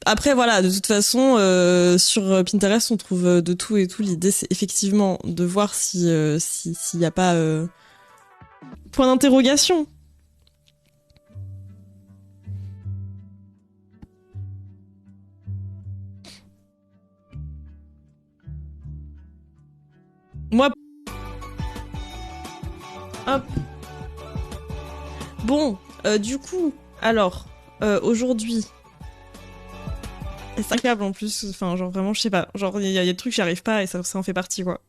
Après, voilà, de toute façon, sur Pinterest, on trouve de tout et tout. L'idée, c'est effectivement de voir s'il y a pas point d'interrogation. Moi, hop. Bon, du coup, alors, aujourd'hui, c'est incroyable en plus. Enfin, genre vraiment, je sais pas. Genre, il y a des trucs, j'y arrive pas et ça en fait partie, quoi.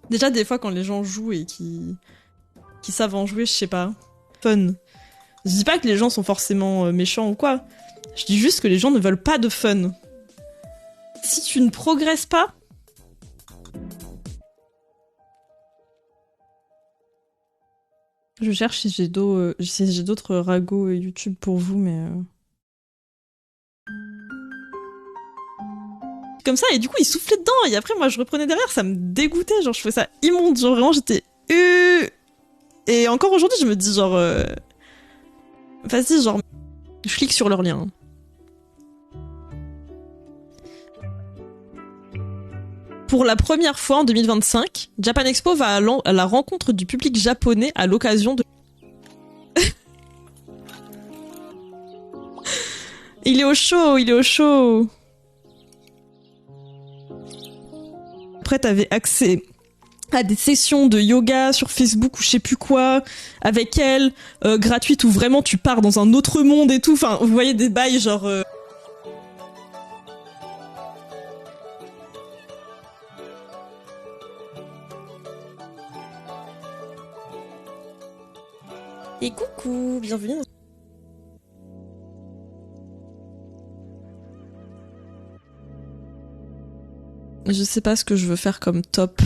Déjà, des fois, quand les gens jouent et qui savent en jouer, je sais pas. Fun. Je dis pas que les gens sont forcément méchants ou quoi. Je dis juste que les gens ne veulent pas de fun. Si tu ne progresses pas, je cherche si j'ai d'autres ragots YouTube pour vous, mais comme ça, et du coup, il soufflait dedans, et après, moi, je reprenais derrière, ça me dégoûtait, genre, je trouvais ça immonde, genre, vraiment, j'étais... Et encore aujourd'hui, je me dis, genre... Vas-y, genre... Je clique sur leur lien. Pour la première fois en 2025, Japan Expo va à la rencontre du public japonais à l'occasion de... Il est au chaud, il est au chaud. Après, t'avais accès à des sessions de yoga sur Facebook ou je sais plus quoi, avec elle, gratuite, où vraiment tu pars dans un autre monde et tout. Enfin, vous voyez des bails genre... Et coucou, bienvenue. Je sais pas ce que je veux faire comme top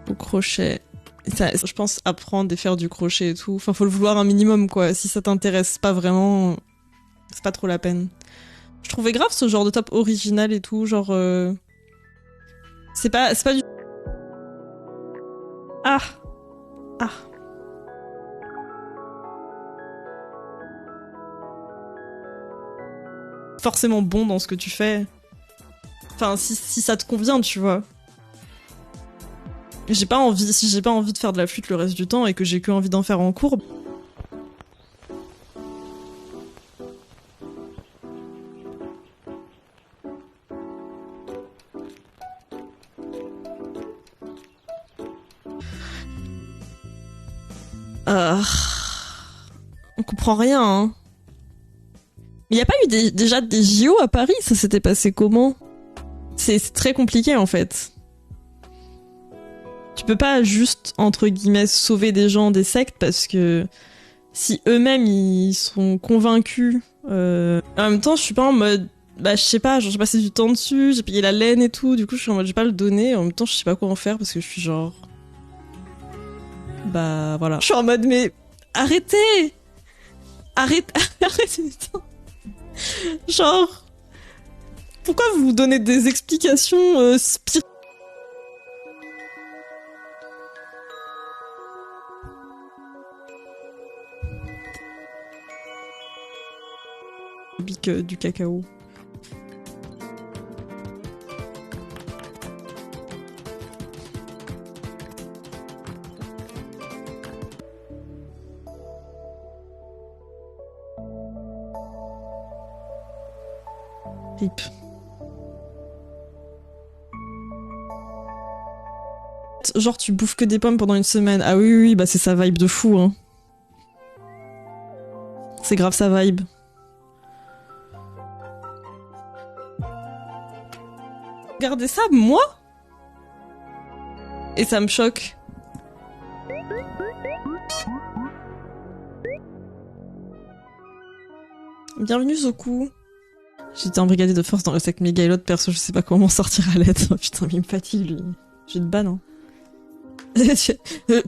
au crochet. Ça, je pense apprendre et faire du crochet et tout. Enfin, faut le vouloir un minimum, quoi. Si ça t'intéresse pas vraiment, c'est pas trop la peine. Je trouvais grave ce genre de top original et tout, genre... C'est pas du... Ah. Ah. Forcément bon dans ce que tu fais. Enfin, si ça te convient, tu vois. Si j'ai pas envie de faire de la flûte le reste du temps et que j'ai que envie d'en faire en cours. On comprend rien, hein. Mais y a pas eu déjà des JO à Paris? Ça s'était passé comment? C'est très compliqué, en fait. Tu peux pas juste, entre guillemets, sauver des gens des sectes parce que si eux-mêmes ils sont convaincus... En même temps, je suis pas en mode... Bah, je sais pas, genre j'ai passé du temps dessus, j'ai payé la laine et tout, du coup je suis en mode je vais pas le donner, en même temps je sais pas quoi en faire parce que je suis genre... Bah voilà. Je suis en mode mais... Arrêtez! Arrêtez! Arrêtez, putain. Genre... Pourquoi vous vous donnez des explications spirituelles? Du cacao. Rip. Genre tu bouffes que des pommes pendant une semaine. Ah oui, oui, bah c'est sa vibe de fou, hein. C'est grave sa vibe. Regardez ça, moi? Et ça me choque. Bienvenue Zoku. J'étais embrigadée de force dans le sac méga et l'autre perso, je sais pas comment sortir à l'aide. Oh, putain, mais il me fatigue lui. Je vais te ban, hein.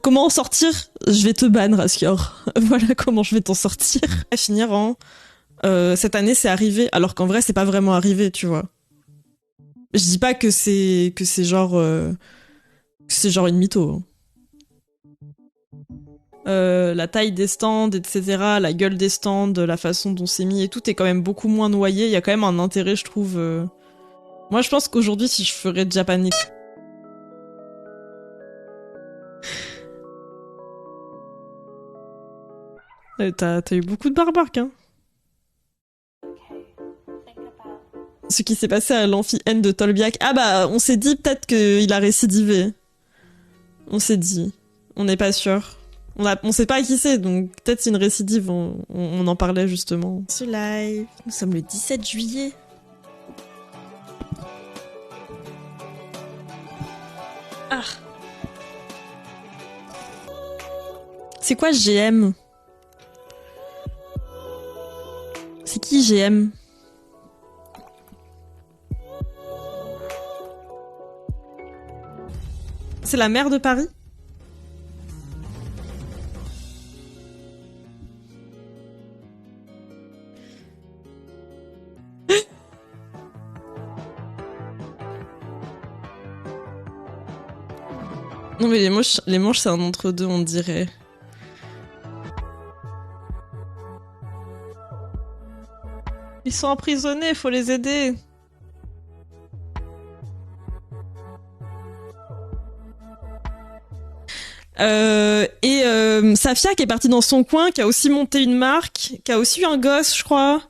Comment en sortir? Je vais te ban, Raskior. Voilà comment je vais t'en sortir. À finir en... cette année c'est arrivé, alors qu'en vrai c'est pas vraiment arrivé, tu vois. Je dis pas que c'est genre... que c'est genre une mytho. la taille des stands, etc., la gueule des stands, la façon dont c'est mis et tout est quand même beaucoup moins noyé. Il y a quand même un intérêt, je trouve. Moi, je pense qu'aujourd'hui, si je ferais Japan Expo... T'as eu beaucoup de barbarques, hein. Ce qui s'est passé à l'amphi N de Tolbiac. Ah bah, on s'est dit peut-être qu'il a récidivé. On s'est dit. On n'est pas sûr. On sait pas qui c'est, donc peut-être c'est une récidive, on en parlait justement. Ce live, nous sommes le 17 juillet. Ah. C'est quoi GM? C'est qui GM? C'est la maire de Paris? Non mais les manches c'est un entre-deux, on dirait. Ils sont emprisonnés, faut les aider. Safia qui est partie dans son coin, qui a aussi monté une marque, qui a aussi eu un gosse, je crois.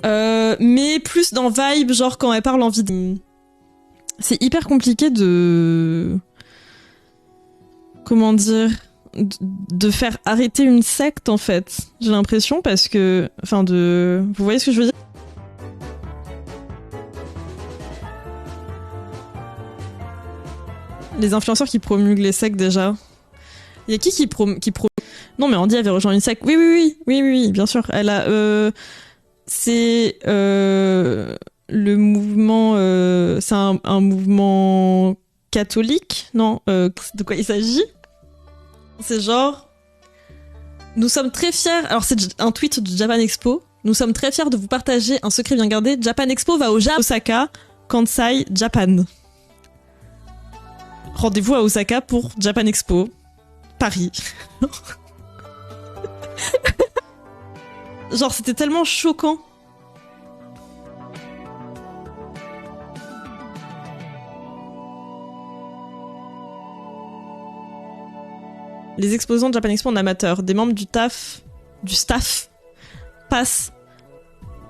Mais plus dans vibe, genre quand elle parle en vidéo. C'est hyper compliqué de... Comment dire, de faire arrêter une secte en fait. J'ai l'impression parce que, enfin vous voyez ce que je veux dire? Les influenceurs qui promulguent les sectes déjà. Il y a qui Non mais Andy avait rejoint une secte. Oui, bien sûr. Elle a, c'est le mouvement, c'est un mouvement catholique, non? De quoi il s'agit? C'est genre, nous sommes très fiers. Alors c'est un tweet de Japan Expo. Nous sommes très fiers de vous partager un secret bien gardé. Japan Expo va au Japon, Osaka, Kansai, Japan. Rendez-vous à Osaka pour Japan Expo, Paris. Genre c'était tellement choquant. Les exposants de Japan Expo en amateur, des membres du staff passent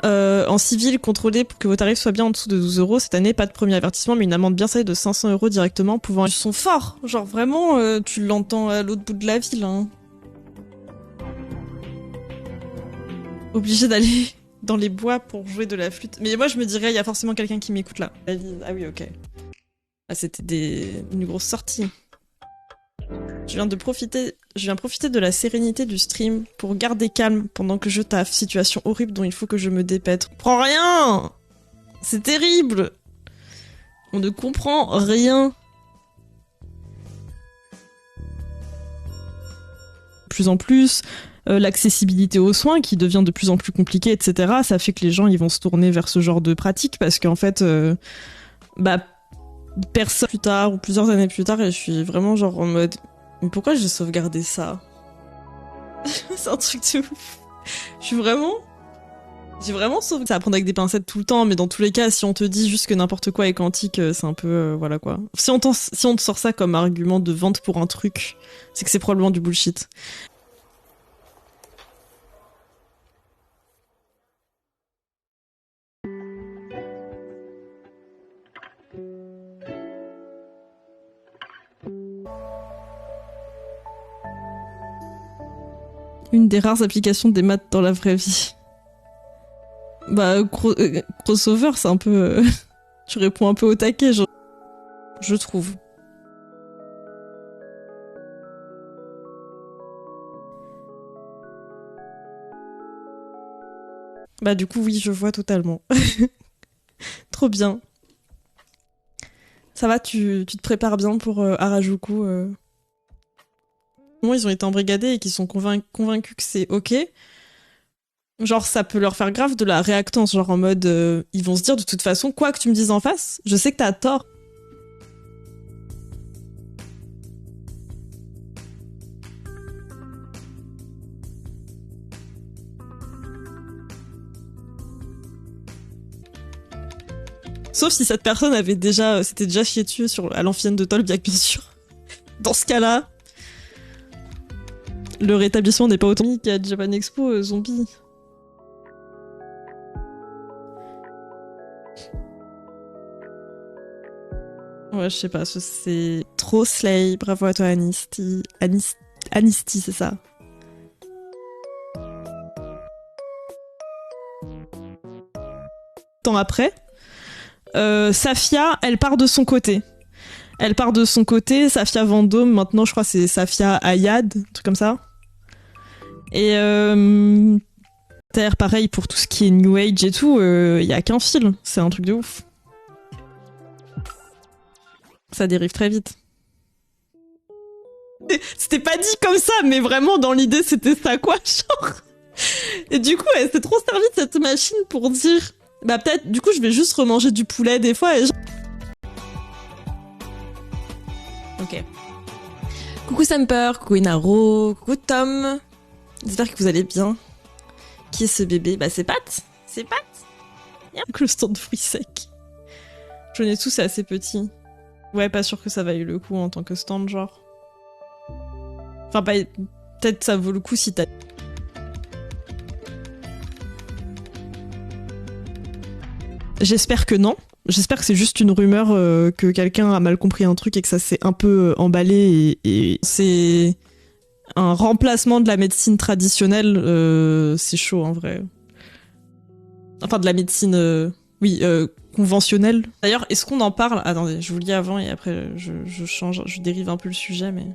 en civil contrôlé pour que vos tarifs soient bien en dessous de 12 €. Cette année, pas de premier avertissement, mais une amende bien salée de 500 € directement pouvant... Ils sont forts, genre vraiment, tu l'entends à l'autre bout de la ville. Hein. Obligé d'aller dans les bois pour jouer de la flûte. Mais moi, je me dirais, il y a forcément quelqu'un qui m'écoute là. Ah oui, ok. Ah, c'était une grosse sortie. Je viens profiter de la sérénité du stream pour garder calme pendant que je taffe. Situation horrible dont il faut que je me dépètre. On comprend rien! C'est terrible! On ne comprend rien. De plus en plus, l'accessibilité aux soins qui devient de plus en plus compliquée, etc. Ça fait que les gens ils vont se tourner vers ce genre de pratique parce qu'en fait, personne plus tard ou plusieurs années plus tard, et je suis vraiment genre en mode mais pourquoi j'ai sauvegardé ça? C'est un truc de ouf. J'ai vraiment sauvegardé. Ça à prendre avec des pincettes tout le temps, mais dans tous les cas, si on te dit juste que n'importe quoi est quantique, c'est un peu voilà quoi. Si on te sort ça comme argument de vente pour un truc, c'est que c'est probablement du bullshit. Une des rares applications des maths dans la vraie vie. Bah, crossover, c'est un peu... tu réponds un peu au taquet, je trouve. Bah du coup, oui, je vois totalement. Trop bien. Ça va, tu te prépares bien pour Harajuku Ils ont été embrigadés et qu'ils sont convaincus que c'est ok. Genre, ça peut leur faire grave de la réactance, genre en mode... ils vont se dire, de toute façon, quoi que tu me dises en face, je sais que t'as tort. Sauf si cette personne avait déjà, s'était déjà chié dessus à l'ancienne de Tolbiac, bien sûr. Dans ce cas-là, le rétablissement n'est pas autant qu'à Japan Expo Zombie. Ouais, je sais pas, c'est trop slay. Bravo à toi, Anisty. Anisty, c'est ça. Temps après, Safia, elle part de son côté. Safia Vendôme, maintenant je crois que c'est Safia Ayad, un truc comme ça. Et d'ailleurs, pareil pour tout ce qui est New Age et tout, y a qu'un fil, c'est un truc de ouf. Ça dérive très vite. C'était pas dit comme ça, mais vraiment dans l'idée c'était ça quoi, genre. Et du coup, elle s'est trop servie de cette machine pour dire, bah peut-être, du coup je vais juste remanger du poulet des fois et Ok. Coucou Samper, coucou Inaro, coucou Tom. J'espère que vous allez bien. Qui est ce bébé? Bah c'est Pat. C'est Pat. Yep. Le stand de fruits secs. J'en ai tous, c'est assez petit. Ouais, pas sûr que ça vaille le coup en tant que stand, genre. Enfin, peut-être ça vaut le coup si t'as... J'espère que non. J'espère que c'est juste une rumeur que quelqu'un a mal compris un truc et que ça s'est un peu emballé et c'est un remplacement de la médecine traditionnelle. C'est chaud en vrai. Enfin de la médecine, conventionnelle. D'ailleurs, est-ce qu'on en parle? Attendez, je vous lis avant et après je change, je dérive un peu le sujet, mais...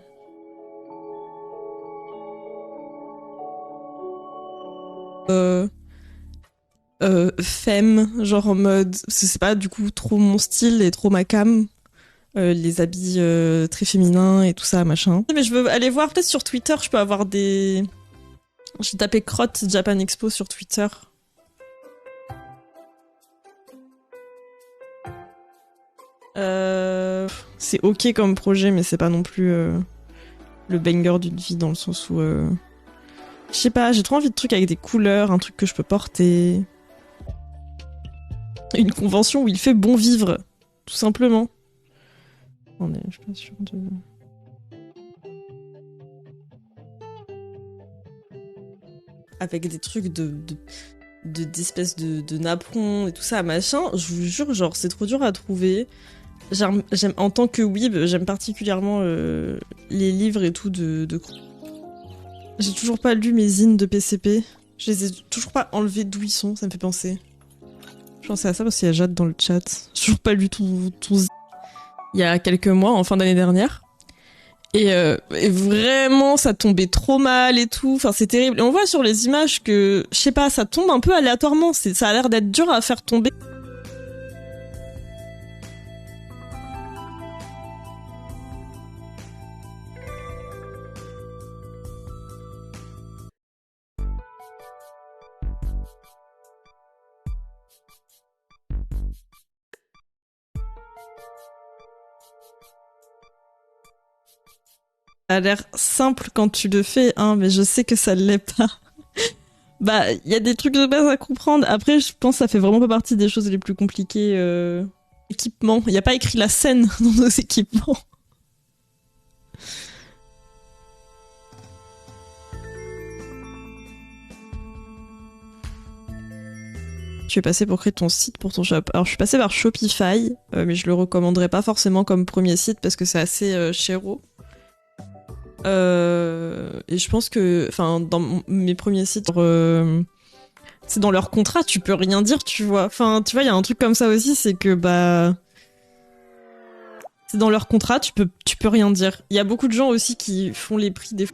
femme, genre en mode, c'est pas du coup trop mon style et trop ma cam, les habits très féminins et tout ça, machin. Mais je veux aller voir, peut-être sur Twitter, je peux avoir des... J'ai tapé crotte Japan Expo sur Twitter. C'est ok comme projet, mais c'est pas non plus le banger d'une vie dans le sens où... Je sais pas, j'ai trop envie de trucs avec des couleurs, un truc que je peux porter... Une convention où il fait bon vivre, tout simplement. Attendez, je suis pas sûre de... Avec des trucs d'espèces de napperons et tout ça, machin, je vous jure, genre, c'est trop dur à trouver. J'aime, en tant que weeb, j'aime particulièrement les livres et tout de... J'ai toujours pas lu mes zines de PCP. Je les ai toujours pas enlevés d'où ils sont, ça me fait penser. Je pensais à ça parce qu'il y a Jade dans le chat. J'ai toujours pas lu ton il y a quelques mois, en fin d'année dernière. Et vraiment, ça tombait trop mal et tout. Enfin, c'est terrible. Et on voit sur les images que, je sais pas, ça tombe un peu aléatoirement. Ça a l'air d'être dur à faire tomber. Ça a l'air simple quand tu le fais, hein, mais je sais que ça l'est pas. Bah, il y a des trucs de base à comprendre. Après, je pense que ça fait vraiment pas partie des choses les plus compliquées. Équipement. Il n'y a pas écrit la scène dans nos équipements. Tu es passé pour créer ton site pour ton shop. Alors, je suis passée par Shopify, mais je le recommanderais pas forcément comme premier site parce que c'est assez chéro. Et je pense que, enfin, dans mes premiers sites, c'est dans leur contrat, tu peux rien dire, tu vois. Enfin, tu vois, il y a un truc comme ça aussi, c'est que, bah, c'est dans leur contrat, tu peux rien dire. Il y a beaucoup de gens aussi qui font les prix des...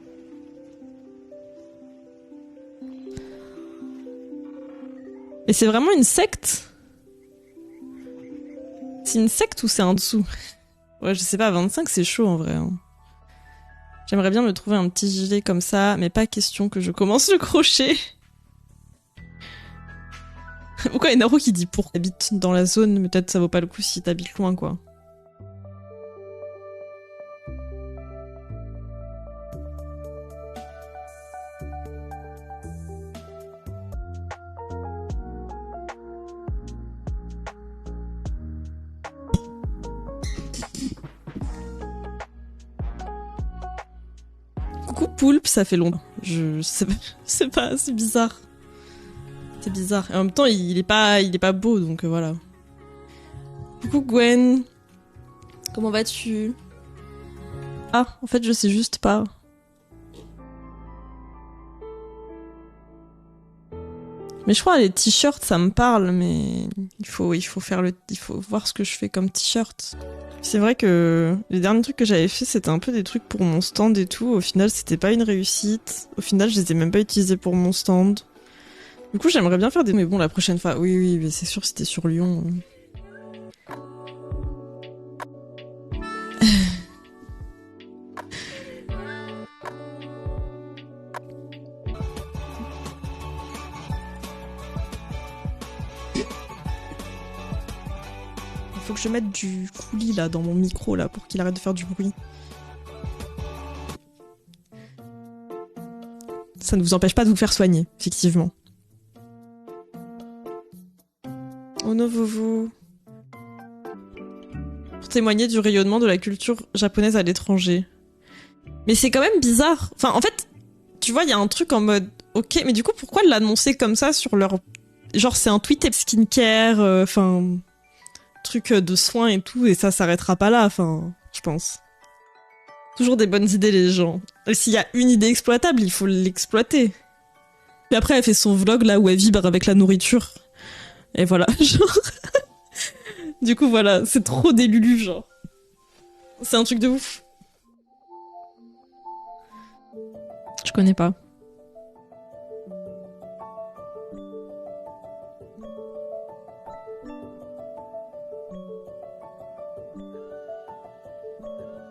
Et c'est vraiment une secte? C'est une secte ou c'est un dessous? Ouais, je sais pas, 25 c'est chaud en vrai. Hein. J'aimerais bien me trouver un petit gilet comme ça, mais pas question que je commence le crochet. Pourquoi il y a Naro qui dit pour t'habites dans la zone, mais peut-être ça vaut pas le coup si t'habites loin quoi. Poulpe, ça fait longtemps. Je sais c'est pas, c'est bizarre. C'est bizarre. Et en même temps, il est pas beau, donc voilà. Coucou Gwen. Comment vas-tu? Ah, en fait, je sais juste pas. Mais je crois les t-shirts, ça me parle, mais il faut voir ce que je fais comme t-shirt. C'est vrai que les derniers trucs que j'avais fait, c'était un peu des trucs pour mon stand et tout. Au final, c'était pas une réussite. Au final, je les ai même pas utilisés pour mon stand. Du coup, j'aimerais bien faire des... Mais bon, la prochaine fois, oui, mais c'est sûr, c'était sur Lyon. Faut que je mette du coulis là dans mon micro là pour qu'il arrête de faire du bruit. Ça ne vous empêche pas de vous faire soigner, effectivement. Oh non, Vovo. Pour témoigner du rayonnement de la culture japonaise à l'étranger. Mais c'est quand même bizarre. Enfin, en fait, tu vois, il y a un truc en mode... Ok, mais du coup, pourquoi l'annoncer comme ça sur leur... Genre, c'est un tweet skincare, enfin... truc de soins et tout, et ça s'arrêtera pas là, enfin, je pense. Toujours des bonnes idées, les gens. Et s'il y a une idée exploitable, il faut l'exploiter. Puis après, elle fait son vlog, là, où elle vibre avec la nourriture. Et voilà, genre... Du coup, voilà, c'est trop des lulus, genre. C'est un truc de ouf. Je connais pas.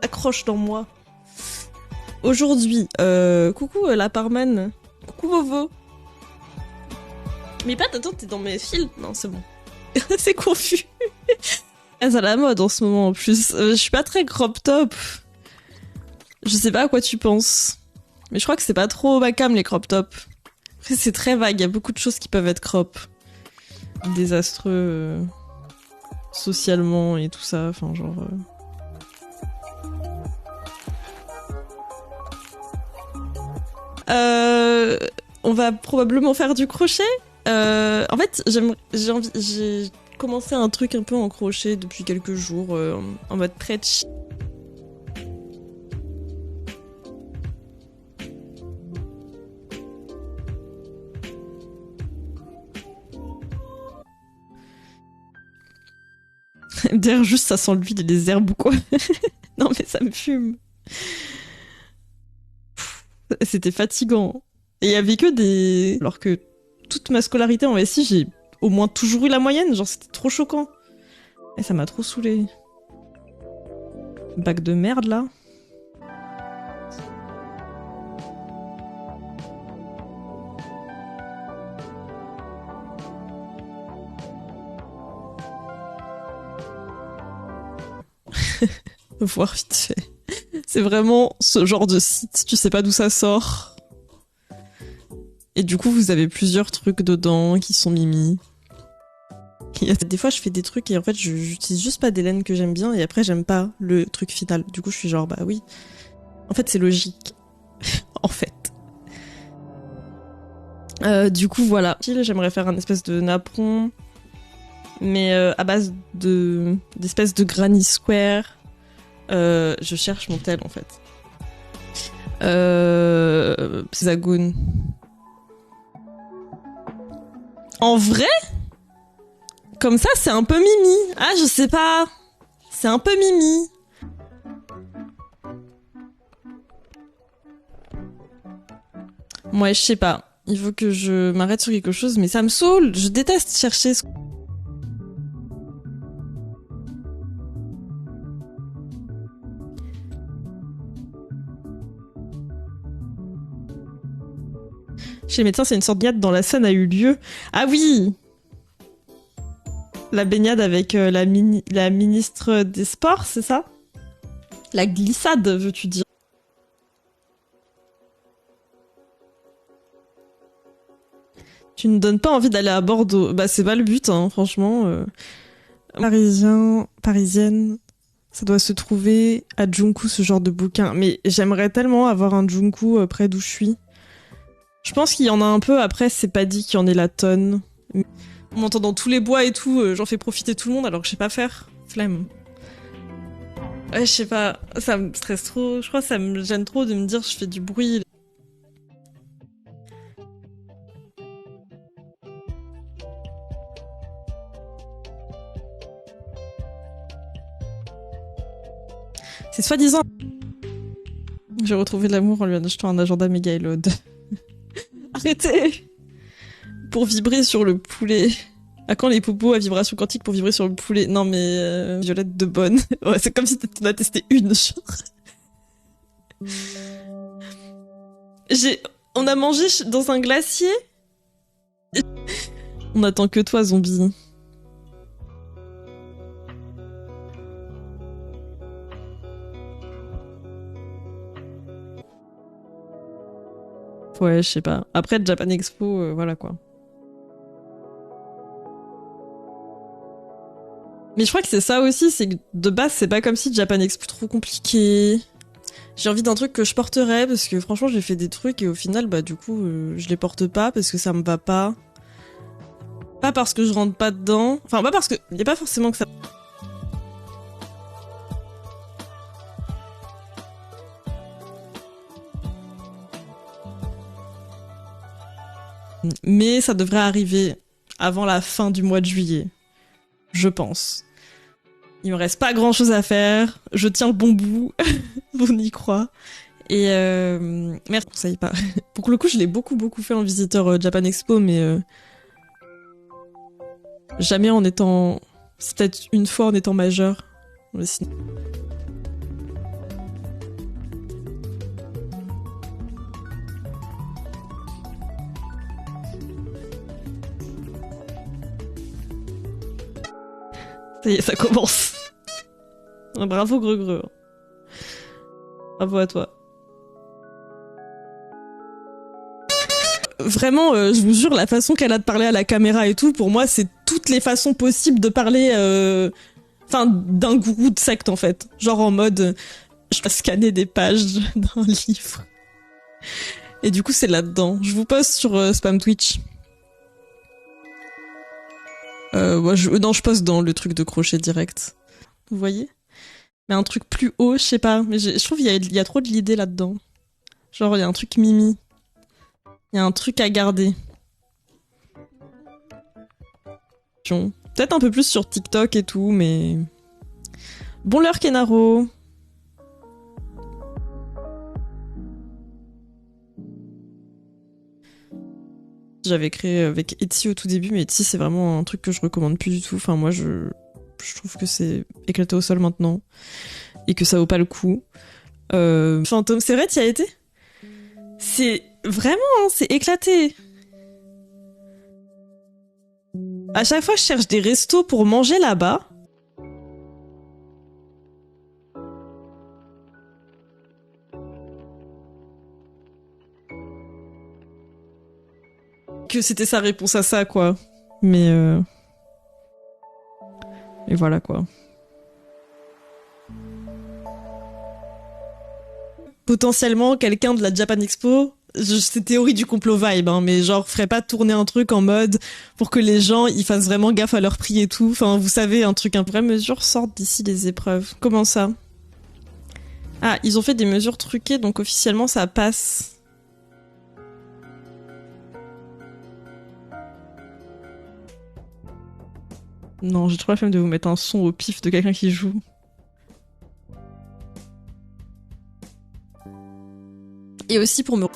Accroche dans moi. Aujourd'hui, coucou la barman. Coucou Vovo. Mais pas, attends, t'es dans mes fils? Non, c'est bon. C'est confus. C'est à la mode en ce moment en plus. Je suis pas très crop top. Je sais pas à quoi tu penses. Mais je crois que c'est pas trop ma cam les crop top. Après, c'est très vague, il y a beaucoup de choses qui peuvent être crop. Désastreux socialement et tout ça, enfin genre... On va probablement faire du crochet. En fait, j'ai commencé un truc un peu en crochet depuis quelques jours, en mode stretch. D'ailleurs, juste ça sent l'huile et les herbes ou quoi. Non mais ça me fume. C'était fatigant. Et il y avait que des... Alors que toute ma scolarité en SI, j'ai au moins toujours eu la moyenne. Genre, c'était trop choquant. Et ça m'a trop saoulé. Bac de merde, là. Voir vite fait. C'est vraiment ce genre de site, tu sais pas d'où ça sort. Et du coup, vous avez plusieurs trucs dedans qui sont mimi. Des fois, je fais des trucs et en fait, j'utilise juste pas des laines que j'aime bien et après, j'aime pas le truc final. Du coup, je suis genre, bah oui. En fait, c'est logique. En fait. Du coup, voilà. J'aimerais faire un espèce de napperon, mais à base d'espèce de granny square. Je cherche mon tel en fait. Hexagone. En vrai, comme ça, c'est un peu mimi. Ah, je sais pas. C'est un peu mimi. Moi, je sais pas. Il faut que je m'arrête sur quelque chose, mais ça me saoule. Je déteste chercher ce... Chez les médecins, c'est une sorte de baignade dans la Seine a eu lieu. Ah oui! La baignade avec la ministre des Sports, c'est ça? La glissade, veux-tu dire? Tu ne donnes pas envie d'aller à Bordeaux. Bah, c'est pas le but, hein, franchement. Parisienne. Ça doit se trouver à Junku, ce genre de bouquin. Mais j'aimerais tellement avoir un Junku près d'où je suis. Je pense qu'il y en a un peu, après, c'est pas dit qu'il y en ait la tonne. On m'entend dans tous les bois et tout, j'en fais profiter tout le monde alors que je sais pas faire. Flemme. Ouais, je sais pas, ça me stresse trop. Je crois que ça me gêne trop de me dire je fais du bruit. C'est soi-disant. J'ai retrouvé l'amour en lui achetant un agenda méga Elode. Arrêtez! Pour vibrer sur le poulet. À quand les popos à vibration quantique pour vibrer sur le poulet? Non mais Violette de Bonne. Ouais, c'est comme si t'en as testé une, genre. On a mangé dans un glacier. On attend que toi, zombie. Ouais, je sais pas. Après, Japan Expo, voilà quoi. Mais je crois que c'est ça aussi, c'est que de base, c'est pas comme si Japan Expo trop compliqué. J'ai envie d'un truc que je porterais, parce que franchement, j'ai fait des trucs et au final, bah du coup, je les porte pas parce que ça me va pas. Pas parce que je rentre pas dedans. Enfin, pas parce que... Y a pas forcément que ça... Mais ça devrait arriver avant la fin du mois de juillet. Je pense. Il me reste pas grand chose à faire. Je tiens le bon bout. On y croit. Et merde, ça y est pas. Pour le coup, je l'ai beaucoup fait en visiteur Japan Expo, mais jamais en étant... C'est peut-être une fois en étant majeur. Mais sinon... Ça y est, ça commence. Bravo Greux. Bravo à toi. Vraiment, je vous jure, la façon qu'elle a de parler à la caméra et tout, pour moi, c'est toutes les façons possibles de parler, enfin, d'un gourou de secte, en fait. Genre en mode, je dois scanner des pages d'un livre. Et du coup, c'est là-dedans. Je vous poste sur Spam Twitch. Non, je poste dans le truc de crochet direct. Vous voyez? Mais un truc plus haut, je sais pas. Mais je trouve qu'il y a trop de l'idée là-dedans. Genre, il y a un truc mimi. Il y a un truc à garder. Peut-être un peu plus sur TikTok et tout, mais... Bon l'heure, Kenaro. J'avais créé avec Etsy au tout début, mais Etsy, c'est vraiment un truc que je recommande plus du tout. Enfin, moi, je trouve que c'est éclaté au sol maintenant. Et que ça vaut pas le coup. Fantôme, c'est vrai, t'y as été? C'est... Vraiment, hein, c'est éclaté. À chaque fois, je cherche des restos pour manger là-bas. Que c'était sa réponse à ça, quoi. Mais et voilà, quoi. Potentiellement, quelqu'un de la Japan Expo... C'est théorie du complot vibe, hein, mais genre, ferait pas tourner un truc en mode pour que les gens ils fassent vraiment gaffe à leur prix et tout. Enfin, vous savez, un truc, un vraie mesure sortent d'ici les épreuves. Comment ça? Ah, ils ont fait des mesures truquées, donc officiellement ça passe. Non, j'ai trop la flemme de vous mettre un son au pif de quelqu'un qui joue. Et aussi pour me...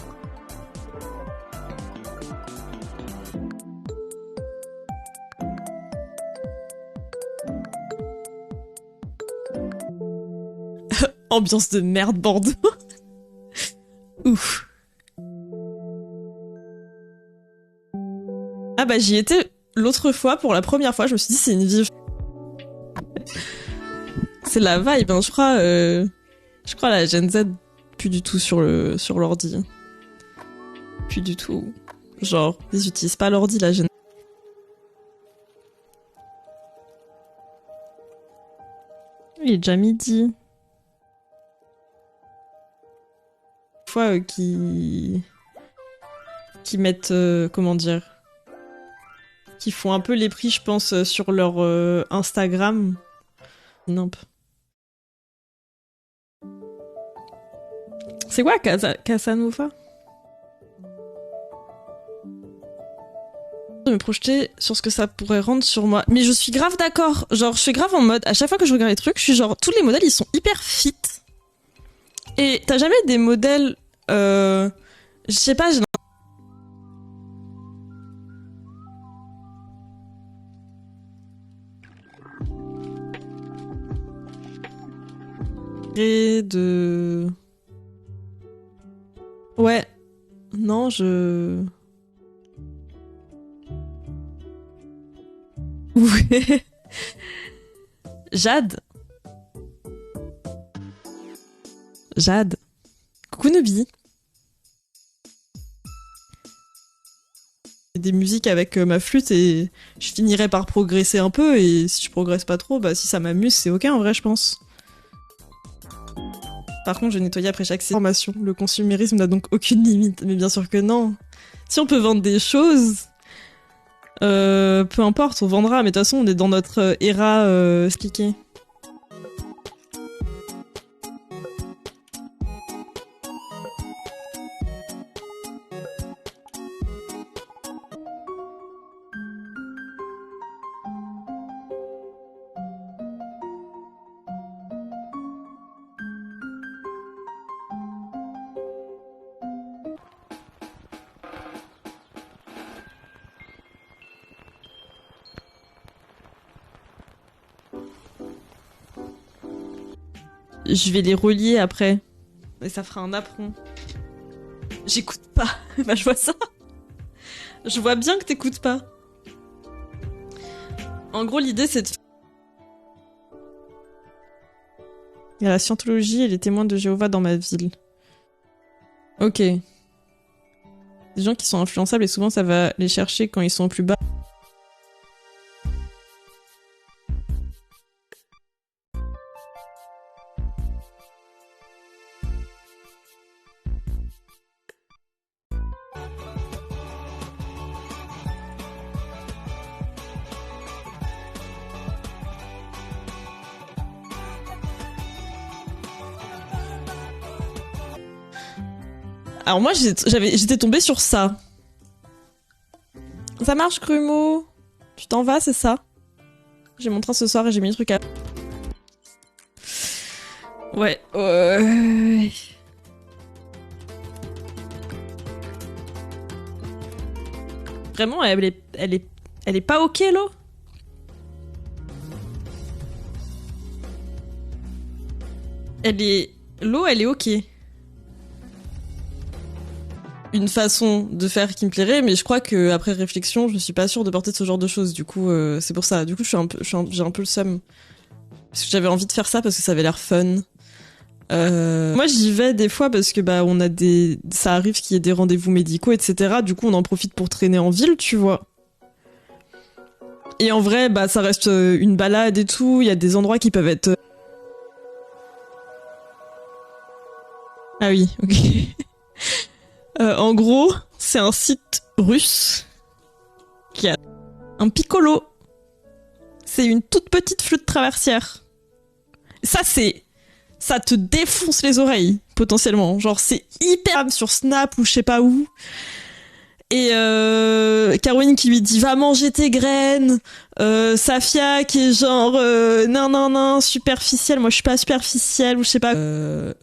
Ambiance de merde, Bordeaux. Ouf. Ah bah j'y étais l'autre fois, pour la première fois, je me suis dit c'est une vive. C'est la vibe, hein, je crois la Gen Z, plus du tout sur l'ordi. Plus du tout. Genre, ils utilisent pas l'ordi, la Gen Z. Il est déjà midi. Une fois qui mettent comment dire, qui font un peu les prix, je pense, sur leur Instagram. Nimp. C'est quoi Casanova? De me projeter sur ce que ça pourrait rendre sur moi. Mais je suis grave d'accord. Genre, je suis grave en mode, à chaque fois que je regarde les trucs, je suis genre, tous les modèles, ils sont hyper fit. Et t'as jamais des modèles... je sais pas, j'ai de... Ouais. Non, je... Ouais. Jade. Jade. Coucou Nubi. Des musiques avec ma flûte et je finirai par progresser un peu et si je progresse pas trop, bah si ça m'amuse, c'est ok en vrai, je pense. Par contre, je nettoie après chaque formation. Le consumérisme n'a donc aucune limite. Mais bien sûr que non. Si on peut vendre des choses, peu importe, on vendra. Mais de toute façon, on est dans notre era skiké. Je vais les relier après. Et ça fera un apron. J'écoute pas. Bah, je vois ça. Je vois bien que t'écoutes pas. En gros, l'idée, c'est de... Il y a la scientologie et les témoins de Jéhovah dans ma ville. Ok. Des gens qui sont influençables et souvent ça va les chercher quand ils sont au plus bas. Alors moi, j'étais tombée sur ça. Ça marche, Grumeau? Tu t'en vas, c'est ça? J'ai mon train ce soir et j'ai mis le truc à... Ouais. Vraiment, elle est pas ok, l'eau? L'eau, elle est ok. Une façon de faire qui me plairait, mais je crois que après réflexion, je suis pas sûre de porter ce genre de choses. Du coup, c'est pour ça. Du coup, j'ai un peu le seum. Parce que j'avais envie de faire ça parce que ça avait l'air fun. Moi, j'y vais des fois parce que bah on a ça arrive qu'il y ait des rendez-vous médicaux, etc. Du coup, on en profite pour traîner en ville, tu vois. Et en vrai, bah ça reste une balade et tout. Il y a des endroits qui peuvent être. Ah oui, ok. En gros, c'est un site russe qui a un piccolo. C'est une toute petite flûte traversière. Ça te défonce les oreilles, potentiellement. Genre, c'est hyper sur Snap ou je sais pas où. Et Caroline qui lui dit va manger tes graines. Safia qui est genre non superficielle. Moi je suis pas superficielle ou je sais pas.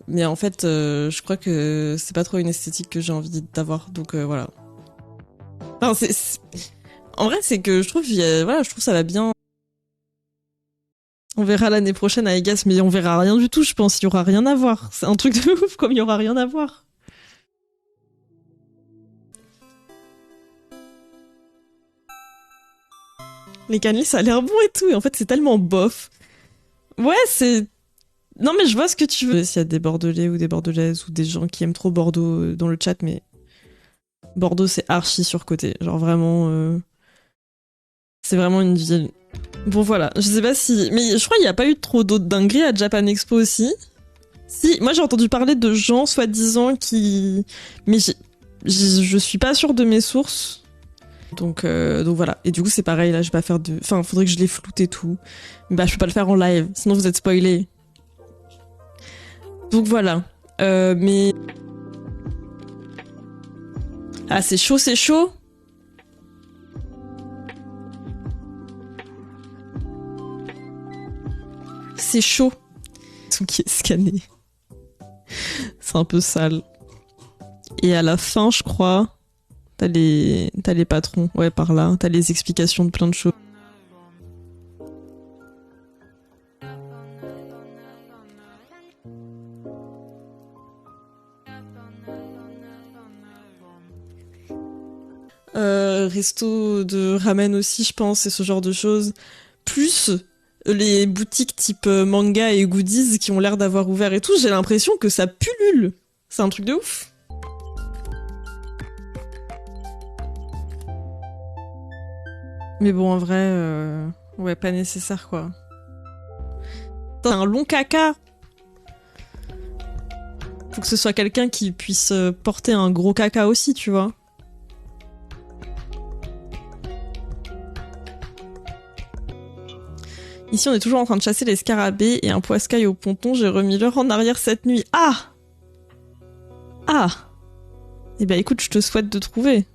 Mais en fait je crois que c'est pas trop une esthétique que j'ai envie d'avoir. Donc voilà. Enfin, en vrai c'est que je trouve voilà, je trouve ça va bien. On verra l'année prochaine à Egas, mais on verra rien du tout, je pense. Il y aura rien à voir. C'est un truc de ouf comme il y aura rien à voir. Les cannelés, ça a l'air bon et tout, et en fait, c'est tellement bof. Ouais, c'est... Non, mais je vois ce que tu veux. S'il y a des Bordelais ou des Bordelaises ou des gens qui aiment trop Bordeaux dans le chat, mais... Bordeaux, c'est archi surcoté. Genre, vraiment... C'est vraiment une ville Bon voilà, je sais pas si... Mais je crois qu'il n'y a pas eu trop d'autres dingueries à Japan Expo aussi. Si, moi j'ai entendu parler de gens soi-disant qui... Mais je suis pas sûre de mes sources. Donc voilà. Et du coup c'est pareil, là je vais pas faire de... Enfin, faudrait que je les floute et tout. Mais bah je peux pas le faire en live, sinon vous êtes spoilés. Donc voilà. Mais... Ah c'est chaud, c'est chaud. C'est chaud. Tout qui est scanné. C'est un peu sale. Et à la fin, je crois, t'as les patrons. Ouais, par là. T'as les explications de plein de choses. Resto de ramen aussi, je pense, et ce genre de choses. Plus les boutiques type manga et goodies qui ont l'air d'avoir ouvert et tout, j'ai l'impression que ça pullule. C'est un truc de ouf. Mais bon, en vrai, ouais, pas nécessaire, quoi. C'est un long caca. Faut que ce soit quelqu'un qui puisse porter un gros caca aussi, tu vois. Ici, on est toujours en train de chasser les scarabées et un poiscaille au ponton. J'ai remis l'heure en arrière cette nuit. Ah! Ah! Eh ben écoute, je te souhaite de trouver.